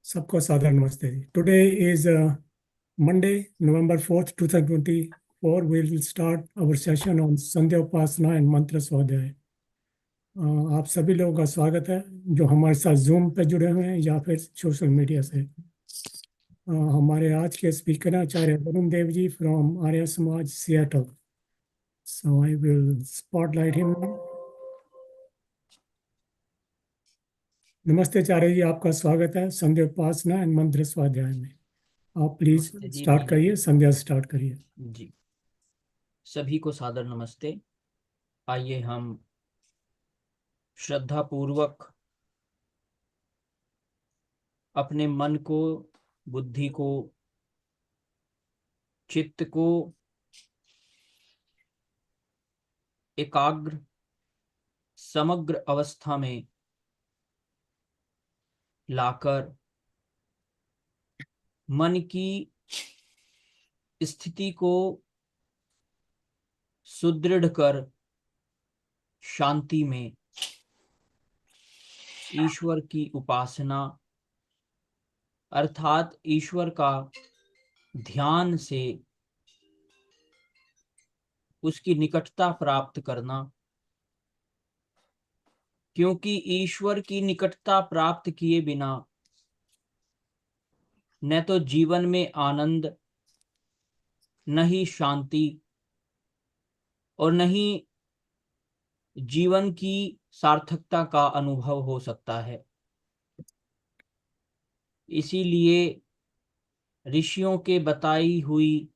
सबको सादर नमस्ते जी। Today is Monday November 4th 2024. We will start our session on sandhya upasana and mantra swadhyaya. आप सभी लोगों का स्वागत है जो हमारे साथ जूम पे जुड़े हुए हैं या फिर सोशल मीडिया से। हमारे आज के स्पीकर हैं आचार्य Varun Dev ji from Arya Samaj Seattle. So I will spotlight him. नमस्ते आचार्य जी, आपका स्वागत है संध्या उपासना एंड मंत्र स्वाध्याय में। आप प्लीज नमस्ते जी, स्टार्ट करिए, संध्या स्टार्ट करिए जी। सभी को सादर नमस्ते। आइए हम श्रद्धा पूर्वक अपने मन को, बुद्धि को, चित्त को एकाग्र समग्र अवस्था में लाकर मन की स्थिति को सुदृढ़ कर शांति में ईश्वर की उपासना अर्थात ईश्वर का ध्यान से उसकी निकटता प्राप्त करना, क्योंकि ईश्वर की निकटता प्राप्त किए बिना न तो जीवन में आनंद, न ही शांति और न ही जीवन की सार्थकता का अनुभव हो सकता है। इसीलिए ऋषियों के बताई हुई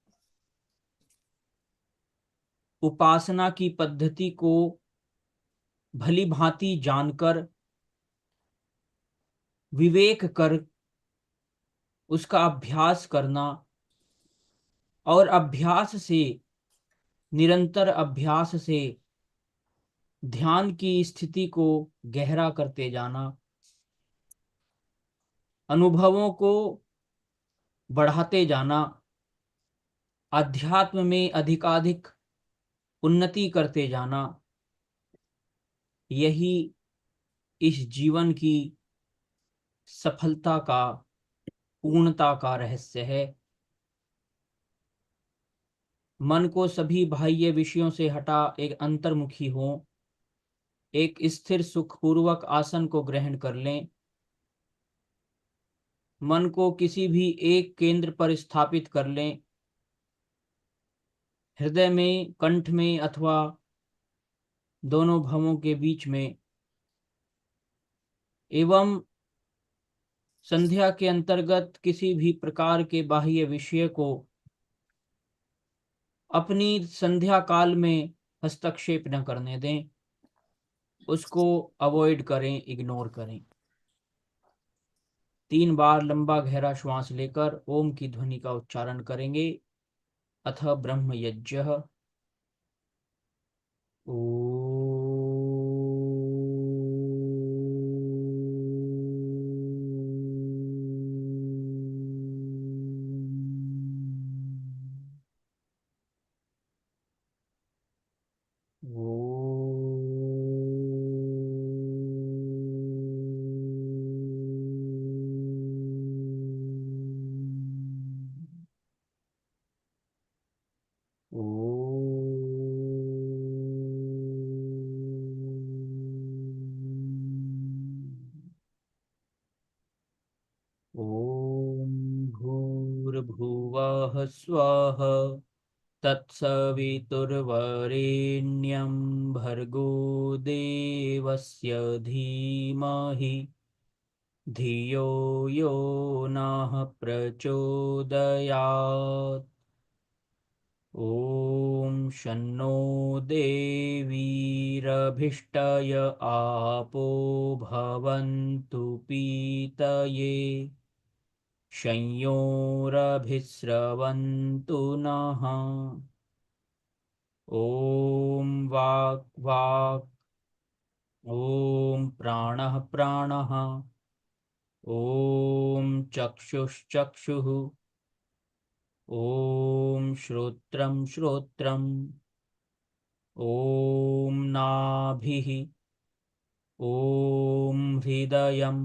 उपासना की पद्धति को भली भांति जानकर विवेक कर उसका अभ्यास करना और अभ्यास से, निरंतर अभ्यास से ध्यान की स्थिति को गहरा करते जाना, अनुभवों को बढ़ाते जाना, अध्यात्म में अधिकाधिक उन्नति करते जाना, यही इस जीवन की सफलता का, पूर्णता का रहस्य है। मन को सभी बाह्य विषयों से हटा एक अंतर्मुखी हो, एक स्थिर सुखपूर्वक आसन को ग्रहण कर लें। मन को किसी भी एक केंद्र पर स्थापित कर लें, हृदय में, कंठ में अथवा दोनों भवों के बीच में, एवं संध्या के अंतर्गत किसी भी प्रकार के बाह्य विषय को अपनी संध्या काल में हस्तक्षेप न करने दें, उसको अवॉइड करें, इग्नोर करें। 3 बार लंबा गहरा श्वास लेकर ओम की ध्वनि का उच्चारण करेंगे। अथ ब्रह्म यज्ञः। ॐ भूर्भुवः स्वः तत्सवितुर्वरेण्यं भर्गो देवस्य धीमहि धियो यो नः प्रचोदयात्। ॐ शन्नो देवीरभिष्टय आपो भवन्तु पीतये संयोरभिस्रवन्तु नः। ॐ वाक् वाक्, ॐ प्राणः प्राणः, ॐ चक्षुश्चक्षुः, ॐ श्रोत्रं श्रोत्रम्, ॐ नाभिः, ॐ हृदयम्,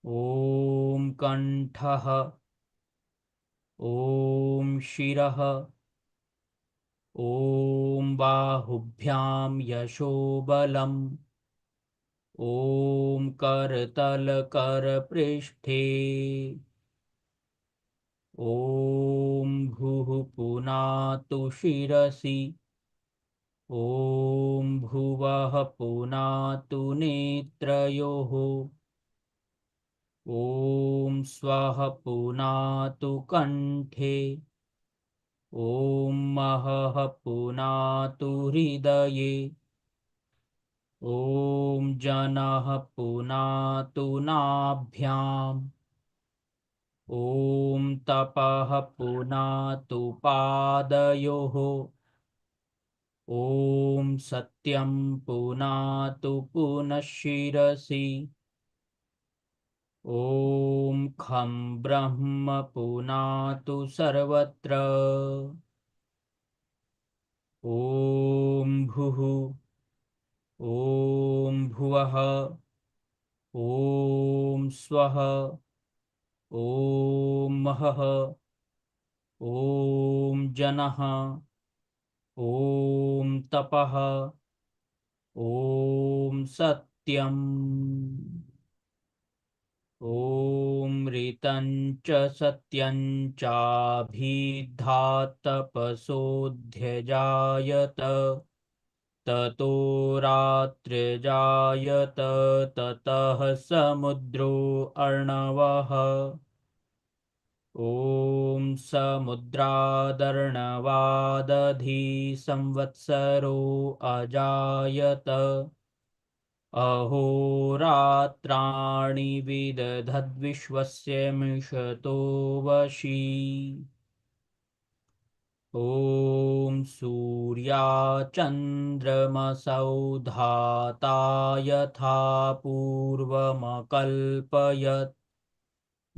ॐ कण्ठः ॐ शिरः ॐ बाहुभ्यां यशोबलम् ॐ करतलकरपृष्ठे ॐ भुः पुनातु शिरसि ॐ भुवः पुनातु नेत्रयोः ॐ स्वः पुनातु कण्ठे ॐ महः पुनातु हृदये ॐ जनः पुनातु नाभ्याम् ॐ तपः पुनातु पादयोः ॐ सत्यं पुनातु पुनः शिरसि ॐ खं ब्रह्म पुनातु सर्वत्र ॐ भुः ॐ भुवः ॐ स्वः ॐ महः ॐ जनः ॐ तपः ॐ सत्यम् ॐ ऋतं च सत्यं चाभिद्धात्तपसोऽध्यजायत ततो रात्रिजायत ततः समुद्रो अर्णवः ॐ समुद्रादर्णवादधि संवत्सरो अजायत अहोरात्राणि विदधद्विश्वस्य मिषतो वशी ॐ सूर्याचन्द्रमसौ धाता यथा पूर्वमकल्पयत्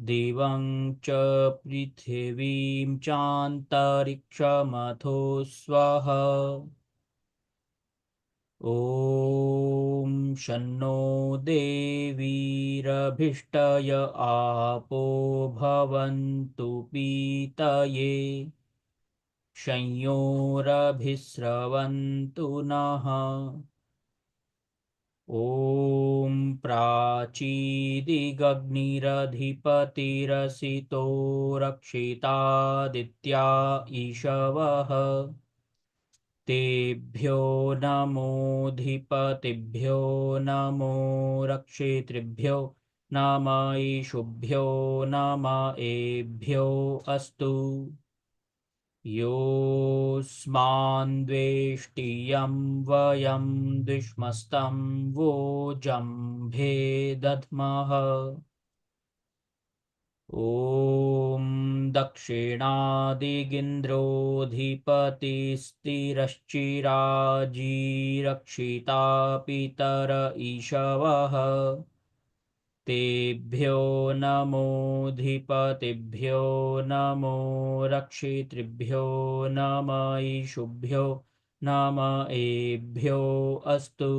दिवं च पृथिवीं चान्तरिक्षमथो स्वः ॐ शन्नो देवीरभिष्टय आपो भवन्तु पीतये संयोरभिस्रवन्तु नः ॐ प्राचीदिगग्निरधिपतिरसितो रक्षितादित्या ईशवः तेभ्यो नमोऽधिपतिभ्यो नमो रक्षितृभ्यो नम ईशुभ्यो नम एभ्यो अस्तु योऽस्मान्द्वेष्टियं वयं द्विष्मस्तं वोजम्भे दध्मः ॐ दक्षिणादिगिन्द्रोऽधिपतिस्थिरश्चिराजीरक्षिता पितर ईशवः तेभ्यो नमोऽधिपतिभ्यो नमो रक्षितृभ्यो नम ईशुभ्यो नम एभ्यो अस्तु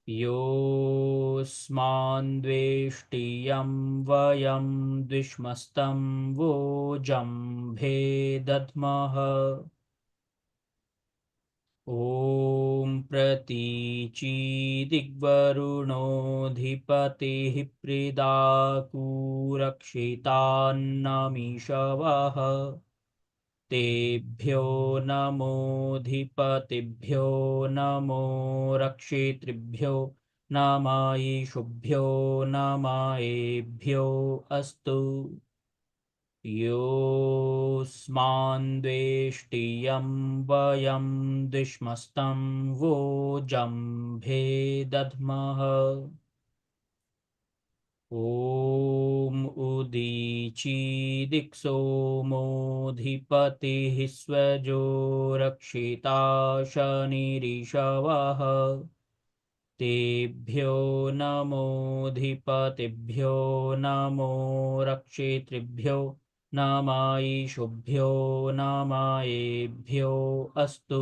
योऽस्मान्द्वेष्टियं वयं द्विष्मस्तं वोजम्भे दध्मः ॐ प्रतीचीदिग्वरुणोऽधिपतिः प्रीदाकुरक्षितान्नमीषवः तेभ्यो नमोऽधिपतिभ्यो नमो रक्षितृभ्यो नम ईशुभ्यो नम एभ्यो अस्तु योऽस्मान्द्वेष्टियं वयं द्विष्मस्तं वोजम्भे दध्मः ॐ उदीचीदिक्सोमोऽधिपतिः स्वजो रक्षिता शनिरिषवः तेभ्यो नमोऽधिपतिभ्यो नमो रक्षितृभ्यो नम ईशुभ्यो नम एभ्यो अस्तु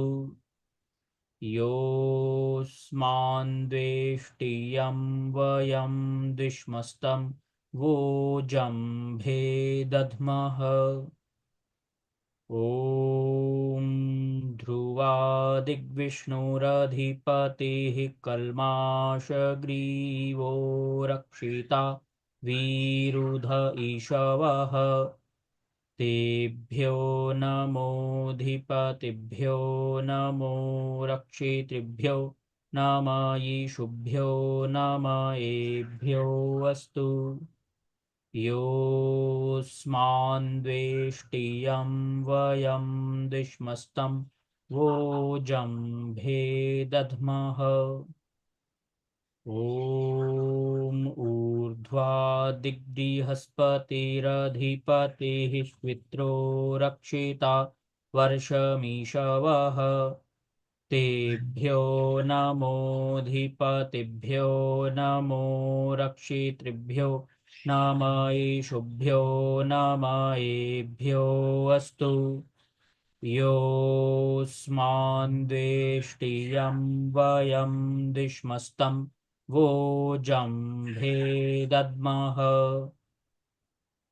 योऽस्मान् द्वेष्टियं वयं द्विष्मस्तं वोजं भेदध्मः। ॐ ध्रुवादिग्विष्णुरधिपतिः कल्माषग्रीवो रक्षिता विरुध ईशवः। तेभ्यो नमोऽधिपतिभ्यो नमो रक्षितृभ्यो नम ईशुभ्यो नम एभ्यो अस्तु। योऽस्मान् द्वेष्टियं वयं द्विष्मस्तं वोजं भेदध्मः। ॐ ऊर्ध्वादिग्बृहस्पतिरधिपतिः श्वित्रो रक्षिता वर्षमीशवः। तेभ्यो नमोऽधिपतिभ्यो नमो रक्षितृभ्यो नम ईशुभ्यो नम एभ्यो अस्तु। योऽस्मान् द्वेष्टियं वयं द्विष्मस्तं वोजं भेदध्मः।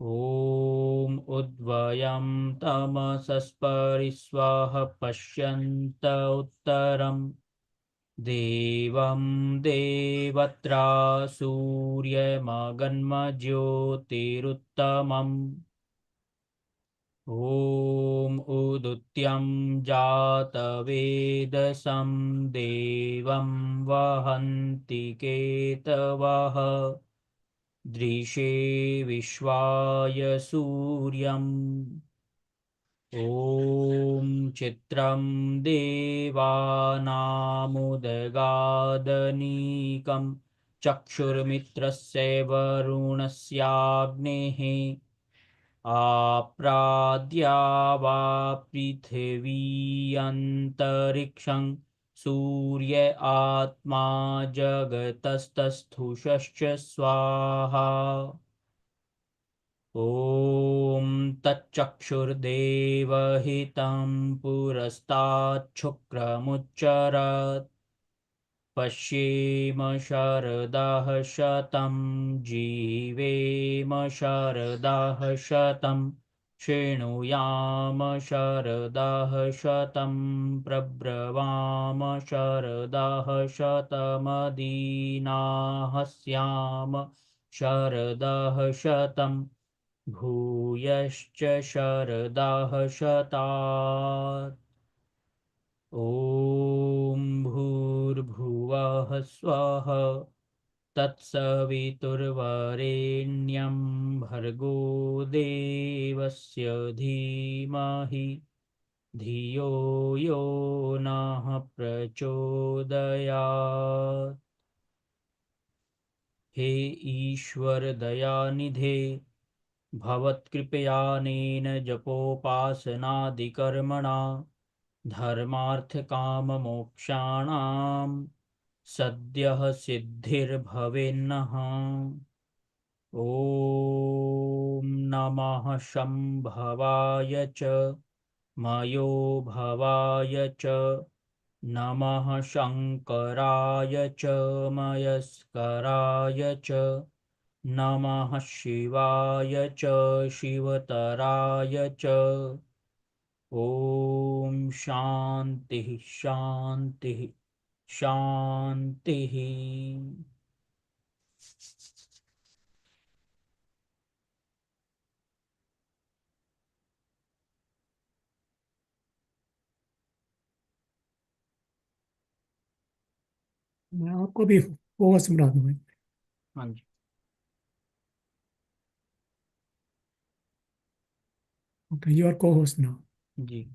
ॐ उद्वयं तमसस्परिस्वः पश्यन्त उत्तरम् देवं देवत्रा सूर्यमगन्मज्योतिरुत्तमम्। ॐ उदुत्यं जातवेदसं देवं वहन्ति केतवः। दृशे विश्वाय सूर्यम्। ॐ चित्रं देवानामुदगादनीकं चक्षुर्मित्रस्य वरुणस्याग्नेः। आप्राद्या वा पृथिवी अन्तरिक्षं सूर्य आत्मा जगतस्तस्थुषश्च स्वाहा। ॐ तच्चक्षुर्देवहितं पुरस्ताच्छुक्रमुच्चरत्। पश्येम शरदः शतं जीवेम शरदः शतं शृणुयाम शरदः शतं प्रब्रवाम शरदः शतमदीनाः स्याम शरदः शतं भूयश्च शरदः शतात्। ॐ भूर्भुवः स्वः तत्सवितुर्वरेण्यं भर्गो देवस्य धीमहि धियो यो नः प्रचोदयात्। हे ईश्वर दयानिधे भवत्कृपयानेन जपोपासनादिकर्मणा धर्मार्थकाममोक्षाणां सद्यः सिद्धिर्भवेन्नः। ॐ नमः शम्भवाय च मयो भवाय च नमः शङ्कराय च मयस्कराय च नमः शिवाय च शिवतराय च। ॐ शान्तिः शान्तिः शान्तिः। मैं आपको भी ओवर सुना दूंगा। हाँ जी। Okay, you are co-host now. जी।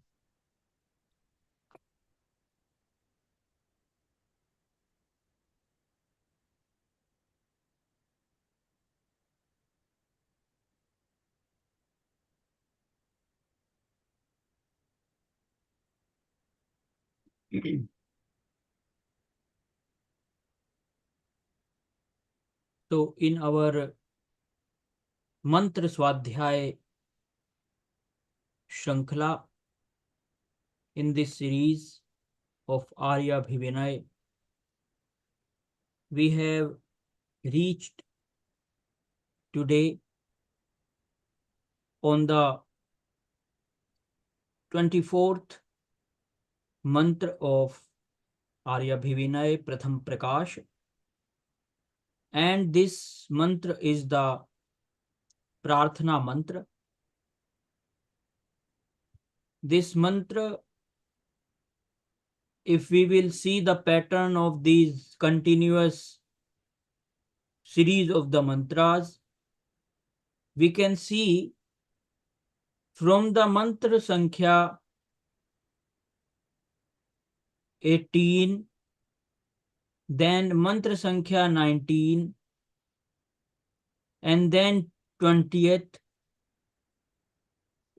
तो इन आवर मंत्र स्वाध्याय श्रृंखला, in this series of Aaryabhivinaya. We have reached today on the 24th mantra of Aaryabhivinaya Pratham Prakash, and this mantra is the Prarthana mantra. This mantra, if we will see the pattern of these continuous series of the mantras, we can see from the mantra Sankhya 18, then mantra Sankhya 19, and then 20th,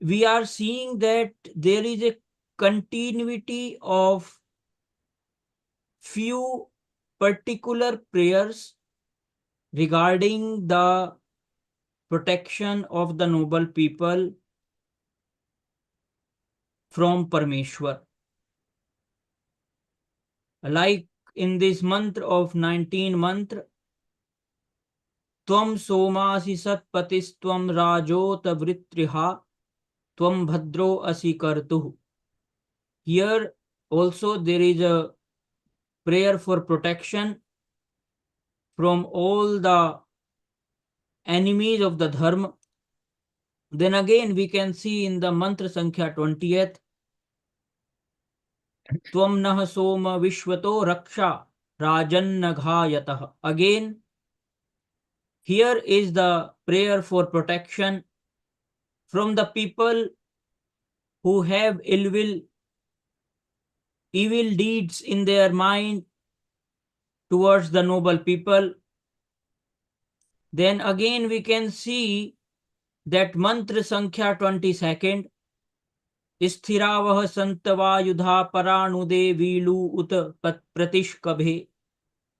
we are seeing that there is a continuity of few particular prayers regarding the protection of the noble people from Parmeshwar. Like in this mantra of 19 mantra, Tvam somasi satpatis tvam rajota vritriha tvam bhadro asi kartuh. Here also there is a prayer for protection from all the enemies of the dharma. Then again we can see in the mantra Sankhya 20th, Tvam nah soma vishwato raksha rajanna ghayatah. Again, here is the prayer for protection from the people who have evil deeds in their mind towards the noble people. Then again we can see that mantra Sankhya 22nd, Sthiravah santava yudha paranude vilu ut pratishkabhe.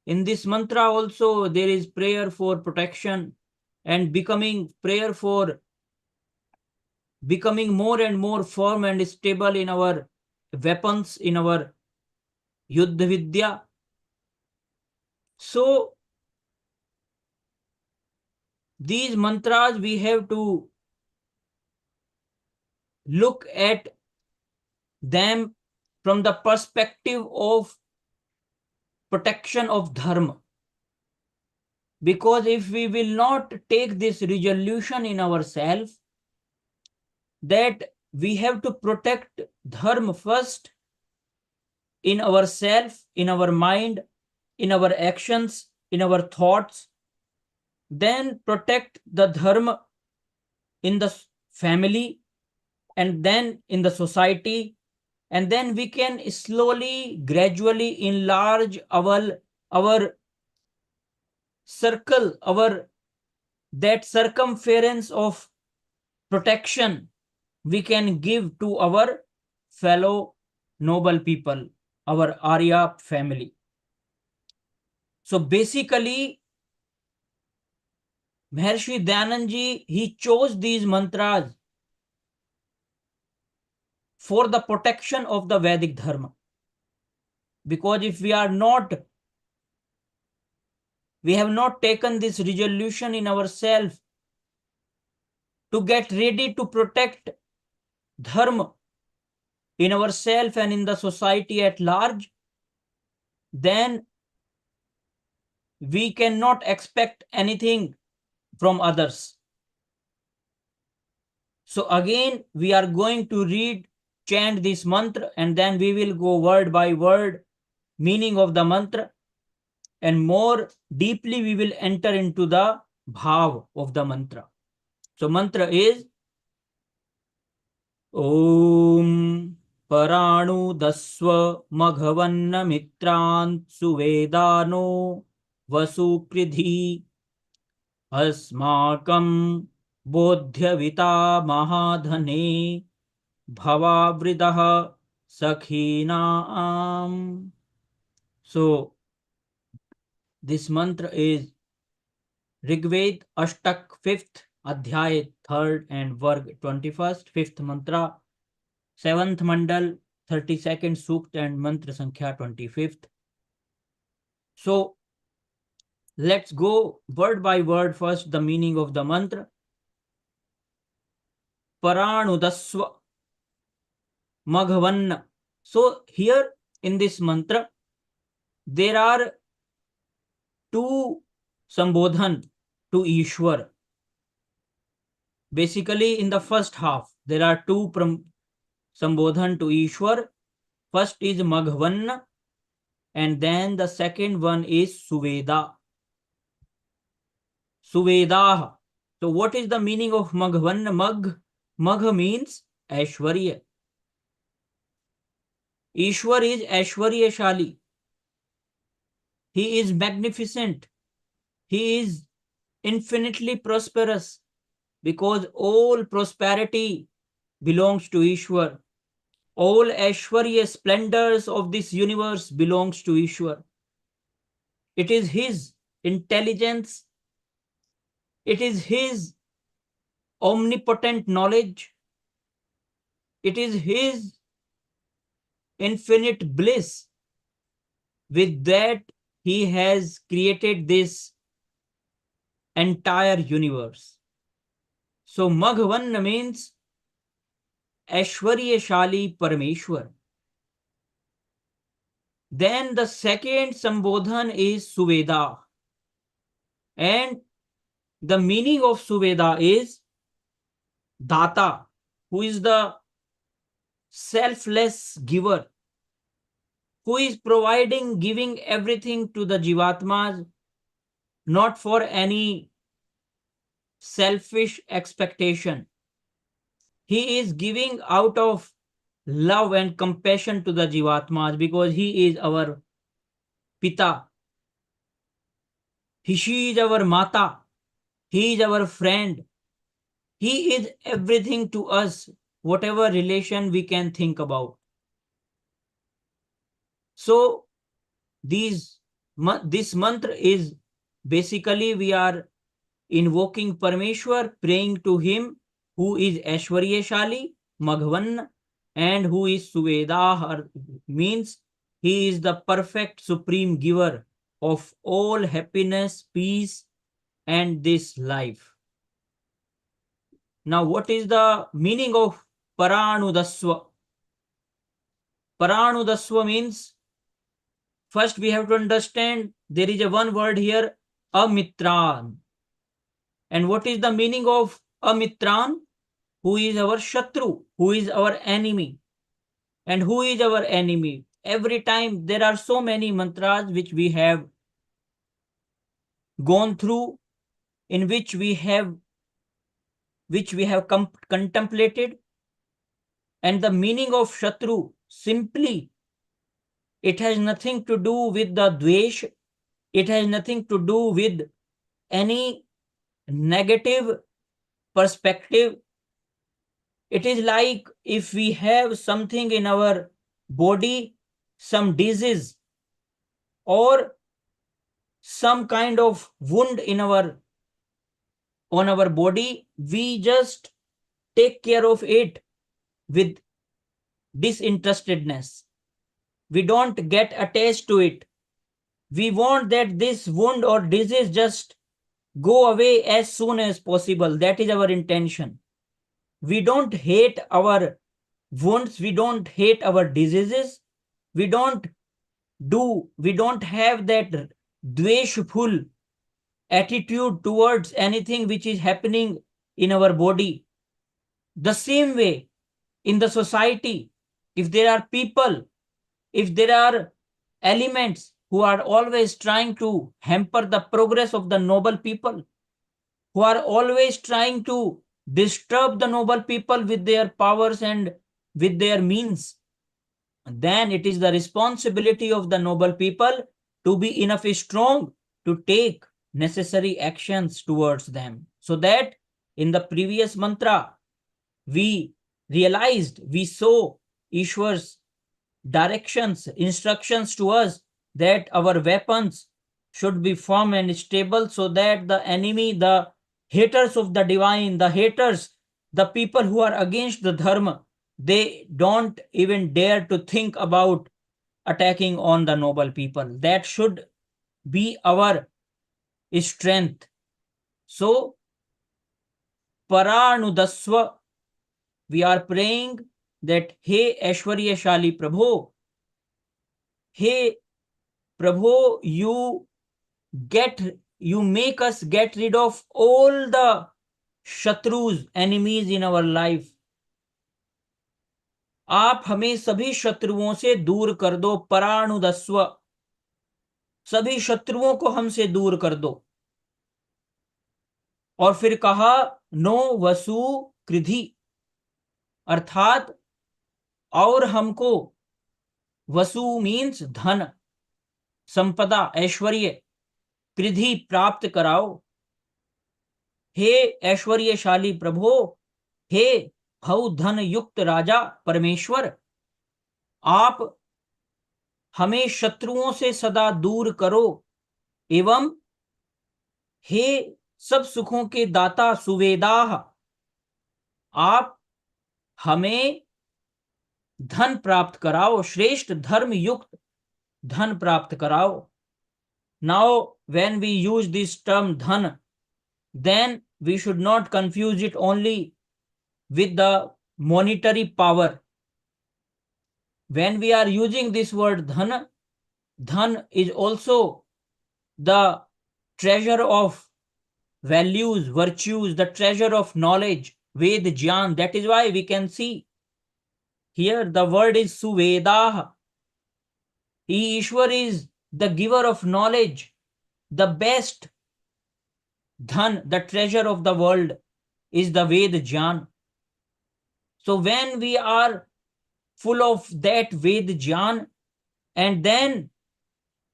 In this mantra also there is prayer for protection and prayer for becoming more and more firm and stable in our weapons, in our Yuddha Vidya. So these mantras we have to look at them from the perspective of protection of dharma. Because if we will not take this resolution in ourselves that we have to protect dharma first in ourselves, in our mind, in our actions, in our thoughts, then protect the dharma in the family, and then in the society, and then we can slowly, gradually enlarge our circle, that circumference of protection we can give to our fellow noble people, our Arya family. So basically, Maharshi Dayanand Ji, he chose these mantras for the protection of the Vedic Dharma. Because if we have not taken this resolution in ourselves to get ready to protect Dharma in ourselves and in the society at large, then we cannot expect anything from others. So again, we are going to chant this mantra, and then we will go word by word meaning of the mantra, and more deeply we will enter into the bhav of the mantra. So mantra is Om PARAA MAGHAVANNAMITRAANTSUDEVAA VASOO KRIDHI ASMAAKAM BODYAVITAA MAHAADHANE BHAVA VRIDHAH SAKHEENAAM. So this mantra is Rigveda Ashtak 5th Adhyay 3rd and Varg 21st, 5th mantra, 7th mandal, 32nd Sukt and Mantra Sankhya 25th. So let's go word by word. First, the meaning of the mantra. NUDASVA MAGHAVANNA. So here in this mantra, there are two sambodhan to Ishwar. Basically, in the first half, there are two sambodhan to Ishwar. First is MAGHAVANNA, and then the second one is Suveda. Suvedah. So what is the meaning of MAGHAVANNA? Magh means Aishwarya. Ishwar is Aishwaryashali. He is magnificent. He is infinitely prosperous, because all prosperity belongs to Ishwar. All Aishwarya splendors of this universe belongs to Ishwar. It is his intelligence. It is his omnipotent knowledge. It is his infinite bliss. With that, he has created this entire universe. So Maghavan means Aishwaryashali Parameshwar. Then the second Sambodhan is Suveda. And the meaning of Suveda is Data, who is the selfless giver, who is giving everything to the Jivatmas, not for any selfish expectation. He is giving out of love and compassion to the Jivatmas, because he is our Pita. She is our Mata. He is our friend. He is everything to us, whatever relation we can think about. So this mantra is basically, we are invoking Parameshwar, praying to him who is Aishwaryashali, Maghavan, and who is Suveda, means he is the perfect supreme giver of all happiness, peace, and this life. Now, what is the meaning of PARAA? PARAA means, first we have to understand there is a one word here, Amitran. And what is the meaning of Amitran? Who is our Shatru, who is our enemy. And who is our enemy? Every time there are so many mantras which we have gone through, in which we have contemplated. And the meaning of Shatru, simply, it has nothing to do with the Dvesh. It has nothing to do with any negative perspective. It is like if we have something in our body, some disease, or some kind of wound on our body, we just take care of it with disinterestedness. We don't get attached to it. We want that this wound or disease just go away as soon as possible. That is our intention. We don't hate our wounds. We don't hate our diseases. We don't have that dveshful attitude towards anything which is happening in our body. The same way, in the society, if there are people, if there are elements who are always trying to hamper the progress of the noble people, who are always trying to disturb the noble people with their powers and with their means, then it is the responsibility of the noble people to be enough strong to take necessary actions towards them. So that in the previous mantra, we realized, we saw Ishwar's directions, instructions to us, that our weapons should be firm and stable, so that the enemy, the haters of the divine, the haters, the people who are against the dharma, they don't even dare to think about attacking on the noble people. That should be our strength. So, PARAA, we are praying that, Hey Aishwaryashali Prabhu, Hey Prabhu, you make us get rid of all the shatrus, enemies in our life. आप हमें सभी शत्रुओं से दूर कर दो. परानुदस्व, सभी शत्रुओं को हमसे दूर कर दो. और फिर कहा नो वसु कृधि, अर्थात और हमको, वसु मीन्स धन, संपदा, ऐश्वर्य, कृधि प्राप्त कराओ. हे ऐश्वर्यशाली प्रभो, हे भव धन युक्त राजा परमेश्वर, आप हमें शत्रुओं से सदा दूर करो, एवं हे सब सुखों के दाता सुवेदाह, आप हमें धन प्राप्त कराओ, श्रेष्ठ धर्म युक्त धन प्राप्त कराओ. Now when we use this term dhan, then we should not confuse it only with the monetary power. When we are using this word dhan, dhan is also the treasure of values, virtues, the treasure of knowledge, Ved Jnana. That is why we can see here the word is Suvedah. Ishwar is the giver of knowledge, the best dhan, the treasure of the world is the Ved Jnana. So when we are full of that Ved Jnana, and then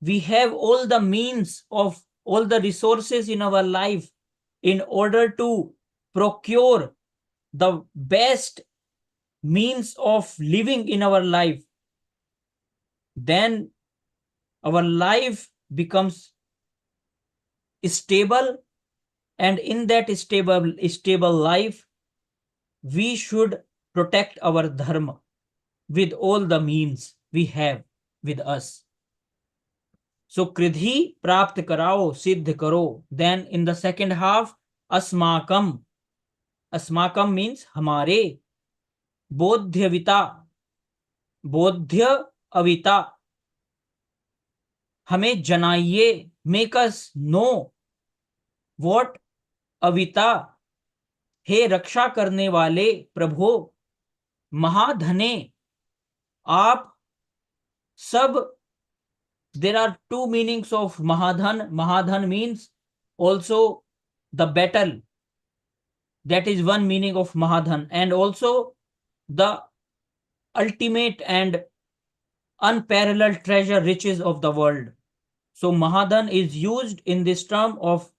we have all the means of all the resources in our life in order to procure the best means of living in our life, then our life becomes stable, and in that stable life, we should protect our dharma with all the means we have with us. So kridhi prapt karao, siddh karo. Then in the second half, asmakam. Asmakam means hamare. Bodhyavita, bodhya avita, हमें जनाइए, make us know what avita, हे रक्षा करने वाले प्रभु, महाधने, आप सब. There are two meanings of mahadhan. Mahadhan means also the battle. That is one meaning of mahadhan, and also the ultimate and unparalleled treasure riches of the world. So mahadhan is used in this term of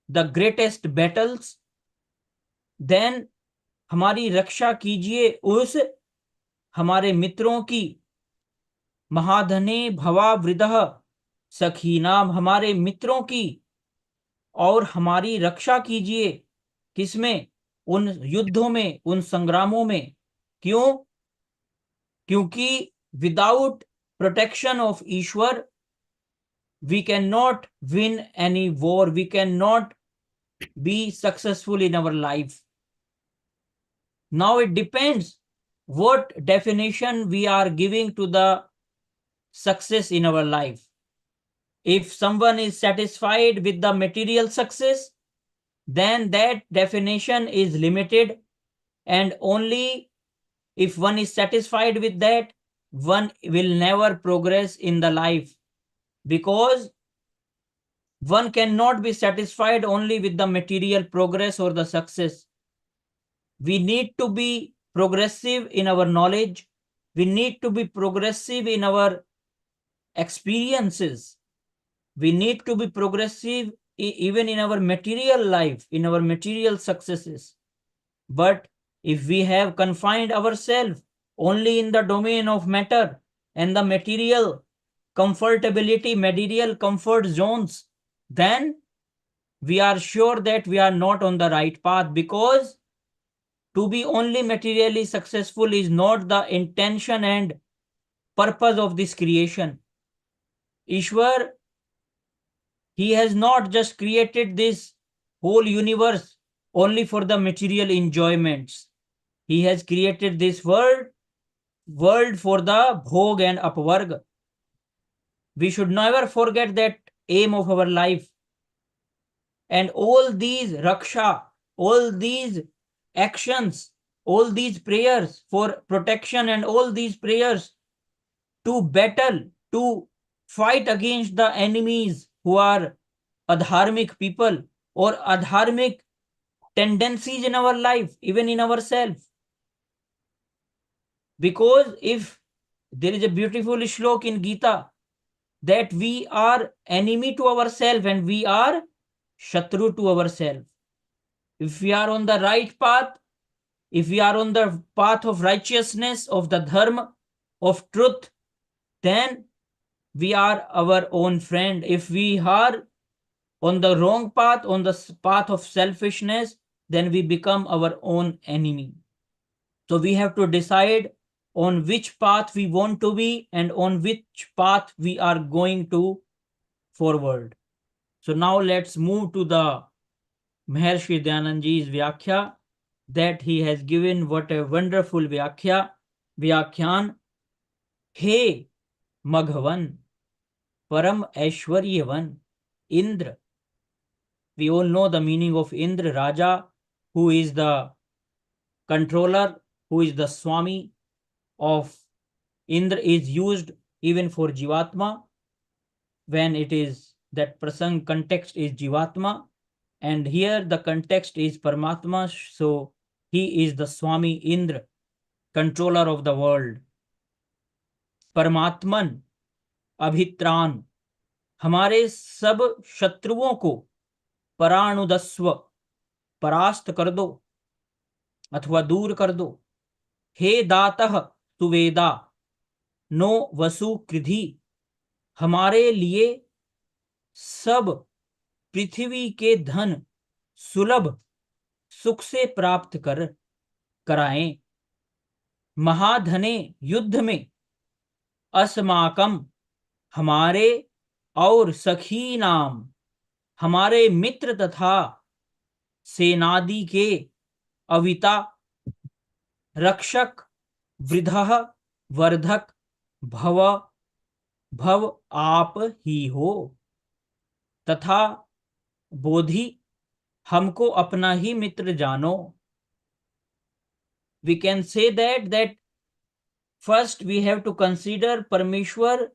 the greatest battles. Then हमारी रक्षा कीजिए उस हमारे मित्रों की, महाधने भवा वृदह सखीनाम, हमारे मित्रों की, और हमारी रक्षा कीजिए किसमें, उन युद्धों में, उन संग्रामों में. क्यों? क्योंकि without protection of Ishwar, we cannot win any war, we cannot be successful in our life. Now it depends what definition we are giving to the success in our life. If someone is satisfied with the material success, then that definition is limited, and only if one is satisfied with that, one will never progress in the life, because one cannot be satisfied only with the material progress or the success. We need to be progressive in our knowledge. We need to be progressive in our experiences. We need to be progressive even in our material life, in our material successes. But if we have confined ourselves only in the domain of matter and the material comfortability, material comfort zones, then we are sure that we are not on the right path, because To be only materially successful is not the intention and purpose of this creation. Ishwar, he has not just created this whole universe only for the material enjoyments. He has created this world for the bhog and apvarg. We should never forget that aim of our life. And all these raksha, all these actions, all these prayers for protection and all these prayers to battle, to fight against the enemies who are adharmic people or adharmic tendencies in our life, even in ourselves. Because if there is a beautiful shlok in Gita that we are enemy to ourselves and we are shatru to ourselves. If we are on the right path, if we are on the path of righteousness, of the dharma, of truth, then we are our own friend. If we are on the wrong path, on the path of selfishness, then we become our own enemy. So we have to decide on which path we want to be and on which path we are going to forward. So now let's move to the Maharshi Dayanand Ji's Vyakhya that he has given. What a wonderful Vyakhyan. He Maghavan, Param Aishwaryavan, Indra. We all know the meaning of Indra, Raja, who is the controller, who is the Swami of Indra, is used even for Jivatma when it is that prasang context is Jivatma, and here the context is Paramatma, so he is the Swami Indra, controller of the world. Paramatman, Abhitran, हमारे सब शत्रुओं को परानुदस्व, परास्त कर दो अथवा दूर कर दो. हे दातः सुवेदा, नो वसु कृधि, हमारे लिए सब पृथ्वी के धन सुलभ सुख से प्राप्त कराएं. महाधने युद्ध में अस्माकम, हमारे और सखी नाम, हमारे मित्र तथा सेनादि के अविता, रक्षक, वृधः, वर्धक, भव आप ही हो. तथा बोधि, हमको अपना ही मित्र जानो. We can say that first we have to consider Parmeshwar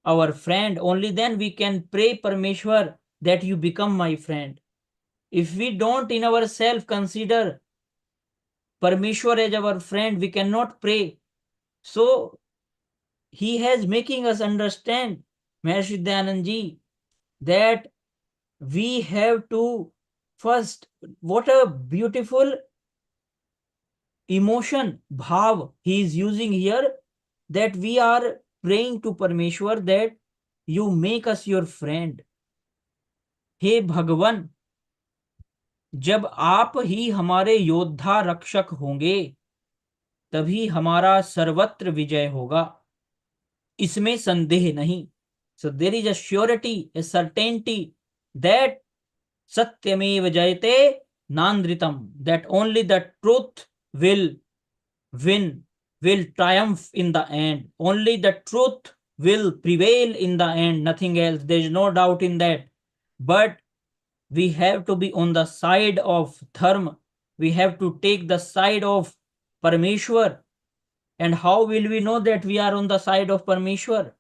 our friend. Only then we can pray Parmeshwar that you become my friend. If we don't in ourselves consider Parmeshwar as our friend, we cannot pray. So he has making us understand, Maharshi Dayanand Ji, that we have to first, what a beautiful emotion, bhav he is using here, that we are praying to Parmeshwar that you make us your friend. हे भगवान, जब आप ही हमारे योद्धा रक्षक होंगे तभी हमारा सर्वत्र विजय होगा, इसमें संदेह नहीं. So there is a surety, a certainty that satyameva jayate nandritam, that only the truth will win, will triumph in the end. Only the truth will prevail in the end, nothing else. There is no doubt in that. But we have to be on the side of dharma. We have to take the side of Parmeshwar. And how will we know that we are on the side of Parmeshwar?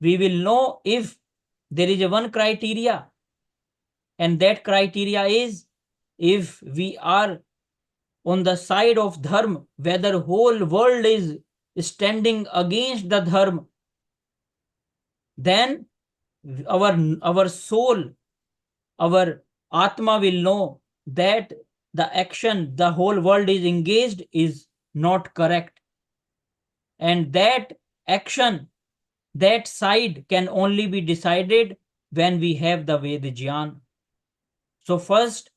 We will know if there is a one criteria, and that criteria is if we are on the side of dharma, whether whole world is standing against the dharma, then our soul, our atma will know that the action the whole world is engaged is not correct. And that action, that side can only be decided when we have the Ved Jnana. So first,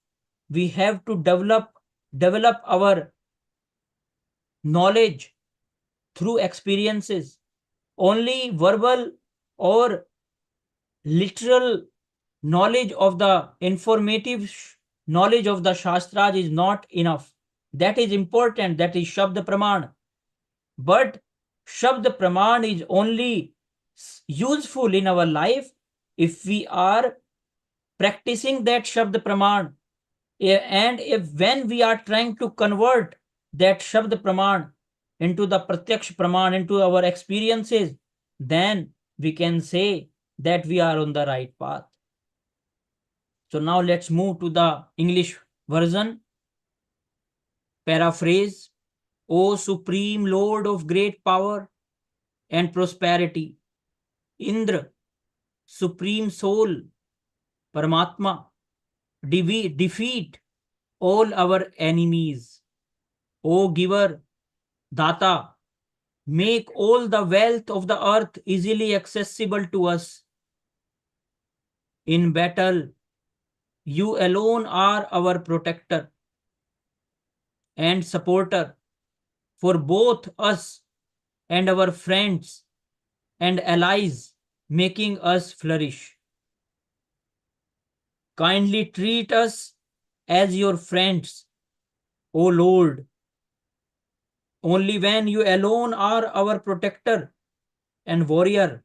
we have to develop develop our knowledge through experiences. Only verbal or literal knowledge of the informative knowledge of the Shastras is not enough. That is important, that is Shabda Praman. But Shabda Praman is only useful in our life if we are practicing that Shabda Praman. And if when we are trying to convert that Shabda Praman into the Pratyaksh Praman, into our experiences, then we can say that we are on the right path. So now let's move to the English version. Paraphrase. O Supreme Lord of great power and prosperity, Indra, Supreme Soul, Paramatma, defeat all our enemies. O Giver, Data, make all the wealth of the earth easily accessible to us. In battle, you alone are our protector and supporter for both us and our friends and allies, making us flourish. Kindly treat us as your friends, O Lord. Only when you alone are our protector and warrior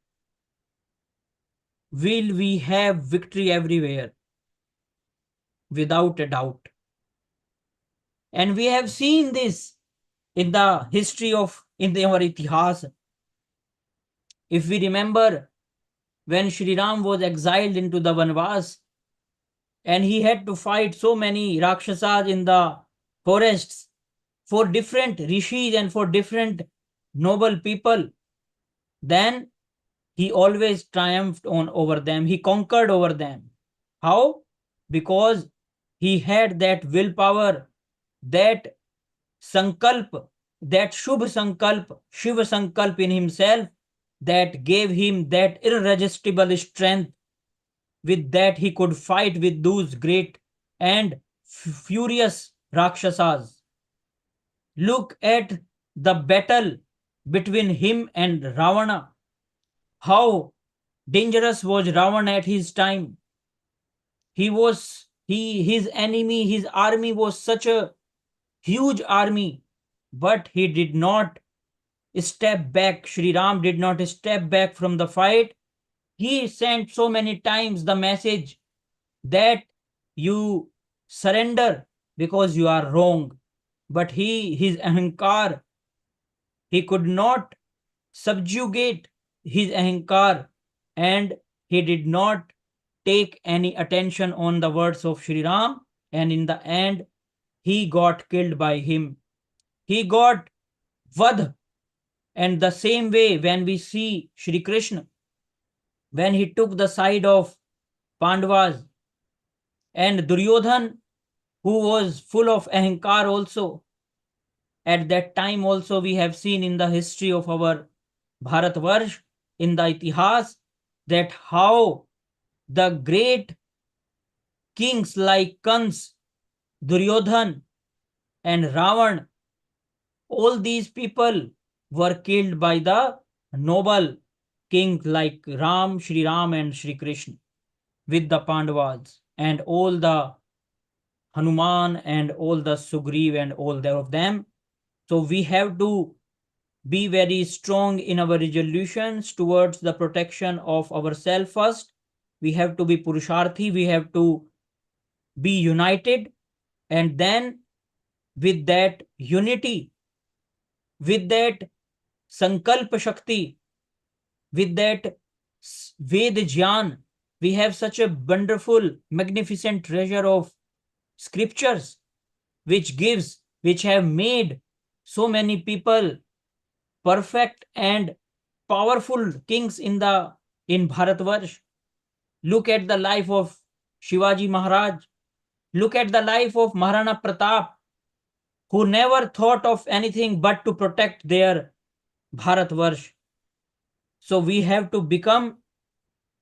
will we have victory everywhere, without a doubt. And we have seen this in the history of, in our Itihas. If we remember, when Shri Ram was exiled into the Vanvas, and he had to fight so many Rakshasas in the forests for different rishis and for different noble people, then he always triumphed over them. He conquered over them. How? Because he had that willpower, that sankalp, that Shubh sankalp, Shiva sankalp in himself, that gave him that irresistible strength. With that, he could fight with those great and furious Rakshasas. Look at the battle between him and Ravana. How dangerous was Ravana at his time. His enemy, his army was such a huge army, but he did not step back. Shri Ram did not step back from the fight. He sent so many times the message that you surrender because you are wrong. But his ahankar, he could not subjugate his ahankar, and he did not take any attention on the words of Shri Ram, and in the end, he got killed by him. He got Vadh. And the same way, when we see Shri Krishna, when he took the side of Pandavas, and Duryodhan, who was full of ahankar also, at that time also we have seen in the history of our Bharatvarsh, in the Itihas, that how the great kings like Kans, Duryodhan, and Ravan, all these people were killed by the noble king like Ram, Shri Ram, and Shri Krishna with the Pandavas, and all the Hanuman and all the Sugriv and all of them. So we have to be very strong in our resolutions towards the protection of ourselves first. We have to be Purusharthi, we have to be united, and then with that unity, with that Sankalpa Shakti, with that Ved Jnana, we have such a wonderful, magnificent treasure of scriptures which have made so many people perfect and powerful kings in Bharatvarsh. Look at the life of Shivaji Maharaj. Look at the life of Maharana Pratap, who never thought of anything but to protect their Bharatvarsh. So we have to become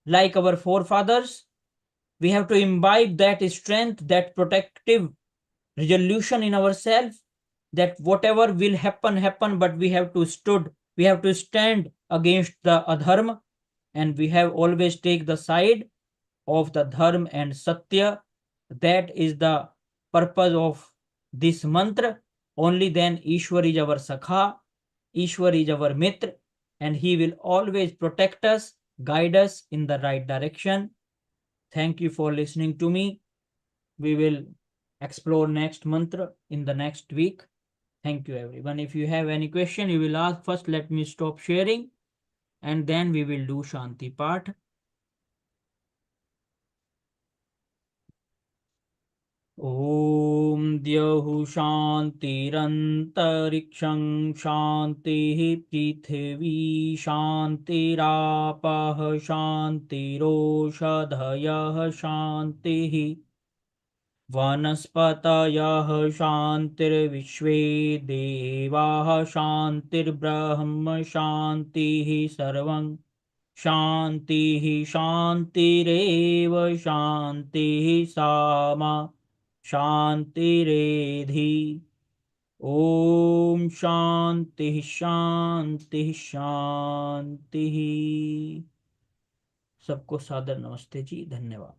like our forefathers. We have to imbibe that strength, that protective resolution in ourselves that whatever will happen, but we have to stand against the adharma, and we have always take the side of the dharma and satya. That is the purpose of this mantra. Only then Ishwar is our Sakha, Ishwar is our Mitra, and he will always protect us, guide us in the right direction. Thank you for listening to me. We will explore next mantra in the next week. Thank you everyone. If you have any question, you will ask. First, let me stop sharing, and then we will do Shanti part. ॐ द्यौः शान्तिरन्तरिक्षं शान्तिः पृथिवी शान्तिरापः शान्तिरोषधयः शान्तिः वनस्पतयः शान्तिर्विश्वे देवाः शान्तिर्ब्रह्म शान्तिः सर्वं शान्तिः शान्तिरेव शान्तिः सामा शान्तिरेधि। ॐ शान्तिः शान्तिः शान्तिः। सबको सादर नमस्ते जी, धन्यवाद।